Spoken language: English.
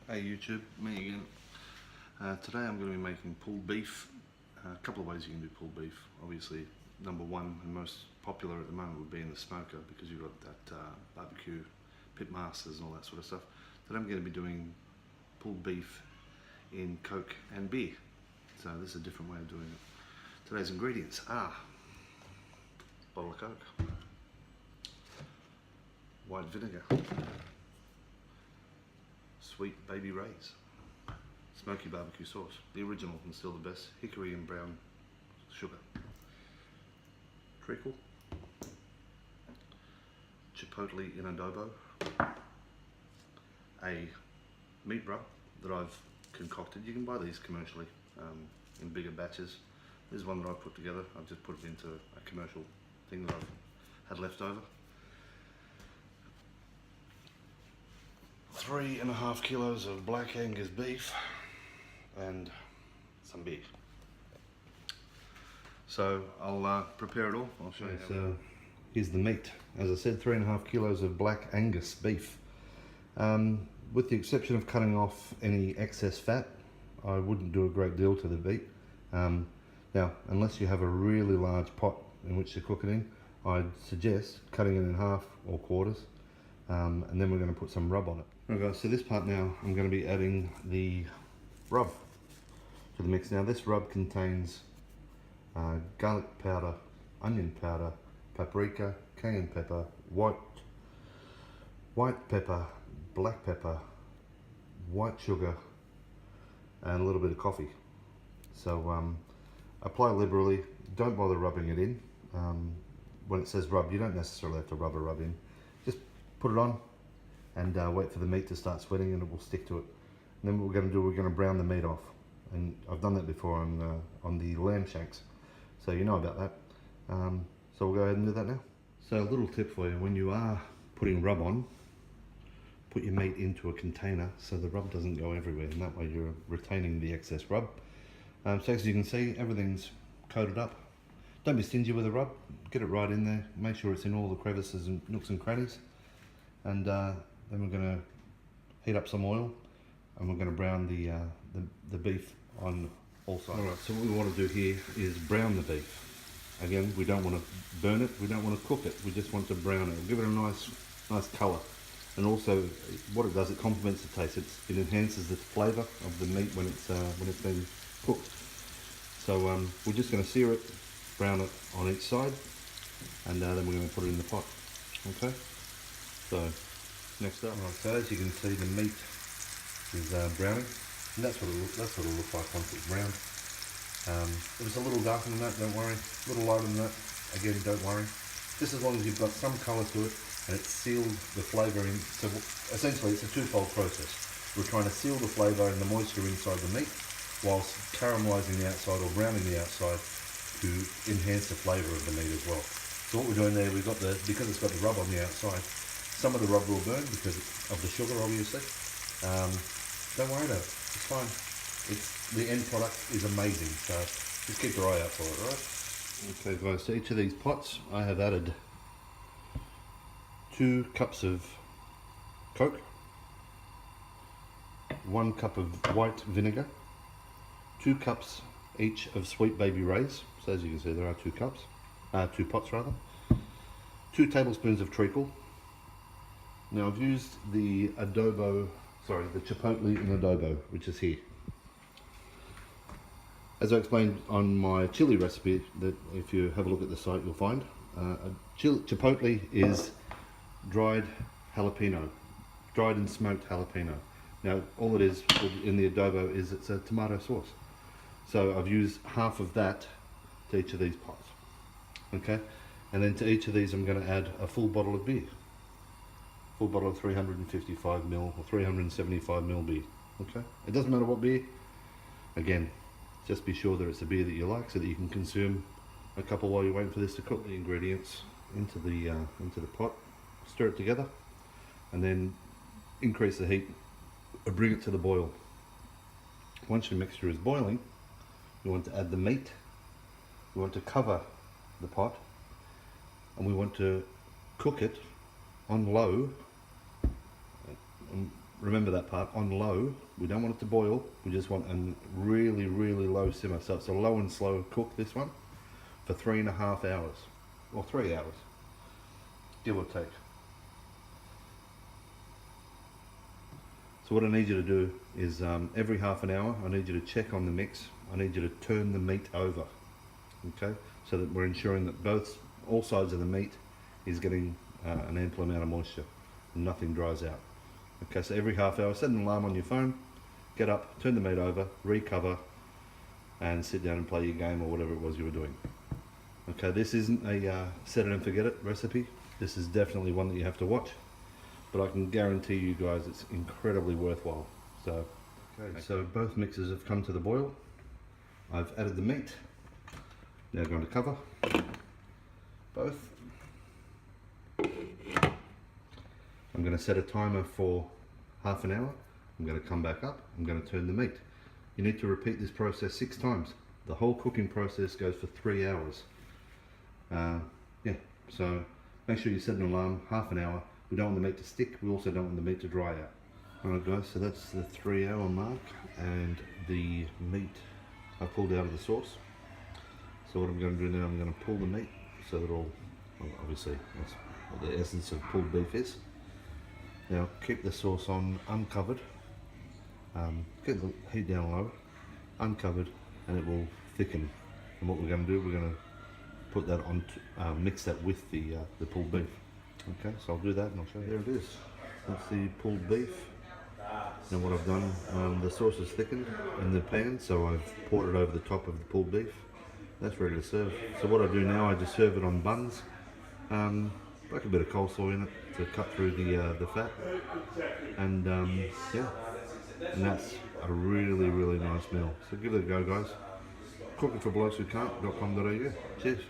Hey YouTube, me again. Today I'm going to be making pulled beef. A couple of ways you can do pulled beef. Obviously, number one and most popular at the moment would be in the smoker because you've got that barbecue pit masters and all that sort of stuff. Today I'm going to be doing pulled beef in Coke and beer. So this is a different way of doing it. Today's ingredients are bottle of Coke, white vinegar, Sweet Baby Ray's, smoky barbecue sauce, the original and still the best, hickory and brown sugar, treacle, chipotle in adobo, a meat rub that I've concocted. You can buy these commercially in bigger batches. This is one that I've put together. I've just put it into a commercial thing that I've had left over. 3.5 kilos of black Angus beef and some beer. So I'll prepare it all. I'll show you. So here's the meat. As I said, 3.5 kilos of black Angus beef. With the exception of cutting off any excess fat, I wouldn't do a great deal to the beef. Now, unless you have a really large pot in which to cook it in, I'd suggest cutting it in half or quarters, and then we're going to put some rub on it. Right guys, so this part now, I'm going to be adding the rub to the mix. Now this rub contains garlic powder, onion powder, paprika, cayenne pepper, white pepper, black pepper, white sugar, and a little bit of coffee. So apply liberally, don't bother rubbing it in. When it says rub, you don't necessarily have to rub in. Just put it on and wait for the meat to start sweating and it will stick to it. And then what we're going to do, we're going to brown the meat off. And I've done that before on the lamb shanks, so you know about that. So we'll go ahead and do that now. So a little tip for you, when you are putting rub on, put your meat into a container so the rub doesn't go everywhere, and that way you're retaining the excess rub. So as you can see, everything's coated up. Don't be stingy with the rub, get it right in there, make sure it's in all the crevices and nooks and crannies. And then we're going to heat up some oil and we're going to brown the beef on all sides. Alright, so what we want to do here is brown the beef. Again, we don't want to burn it, we don't want to cook it, we just want to brown it. We'll give it a nice colour. And also, what it does, it complements the taste. It enhances the flavour of the meat when it's been cooked. So we're just going to sear it, brown it on each side, and then we're going to put it in the pot. Okay. So next up, right, so as you can see, the meat is browning, and that's what it'll look like once it's browned. If it's a little darker than that, don't worry. A little lighter than that, again, don't worry. Just as long as you've got some colour to it and it's sealed the flavour in. So essentially, it's a twofold process. We're trying to seal the flavour and the moisture inside the meat, whilst caramelising the outside or browning the outside to enhance the flavour of the meat as well. So what we're doing there, because it's got the rub on the outside. Some of the rub will burn because of the sugar, obviously. Don't worry about it, it's fine. The end product is amazing, so just keep your eye out for it, right? Okay guys, to each of these pots I have added 2 cups of Coke, 1 cup of white vinegar, 2 cups each of Sweet Baby Ray's. So as you can see, there are 2 cups, 2 pots rather, 2 tablespoons of treacle. Now I've used the chipotle in adobo, which is here. As I explained on my chili recipe, that if you have a look at the site, you'll find chipotle is dried jalapeno, dried and smoked jalapeno. Now all it is in the adobo is it's a tomato sauce. So I've used half of that to each of these pots. Okay, and then to each of these I'm going to add a full bottle of beer. Full bottle of 355ml or 375ml beer. Okay, it doesn't matter what beer. Again, just be sure that it's a beer that you like, so that you can consume a couple while you're waiting for this to cook. The ingredients into the pot, stir it together, and then increase the heat or bring it to the boil. Once your mixture is boiling, we want to add the meat. We want to cover the pot, and we want to cook it on low remember that part, on low. We don't want it to boil, we just want a really, really low simmer. So it's a low and slow cook, this one, for 3.5 hours, or 3 hours, give or take. So what I need you to do is every half an hour, I need you to check on the mix. I need you to turn the meat over, okay? So that we're ensuring that all sides of the meat is getting an ample amount of moisture and nothing dries out. Okay, so every half hour, set an alarm on your phone, get up, turn the meat over, recover, and sit down and play your game or whatever it was you were doing. Okay, this isn't a set it and forget it recipe. This is definitely one that you have to watch, but I can guarantee you guys it's incredibly worthwhile. So, okay, so both mixes have come to the boil. I've added the meat. Now I'm going to cover both. I'm going to set a timer for half an hour. I'm going to come back up. I'm going to turn the meat. You need to repeat this process 6 times. The whole cooking process goes for 3 hours. Yeah, so make sure you set an alarm, half an hour. We don't want the meat to stick. We also don't want the meat to dry out. Alright guys, so that's the 3 hour mark and the meat I pulled out of the sauce. So what I'm going to do now, I'm going to pull the meat so that all, well, obviously that's what the essence of pulled beef is. Now keep the sauce on uncovered, get the heat down low, uncovered, and it will thicken. And what we're going to do, we're going to put that on, mix that with the pulled beef. Okay, so I'll do that and I'll show you. There it is. That's the pulled beef. Now what I've done, the sauce is thickened in the pan, so I've poured it over the top of the pulled beef. That's ready to serve. So what I do now, I just serve it on buns. Like a bit of coleslaw in it to cut through the fat, and yeah, and that's a really, really nice meal. So give it a go, guys. Cookingforblokeswhocan't.com.au. Cheers.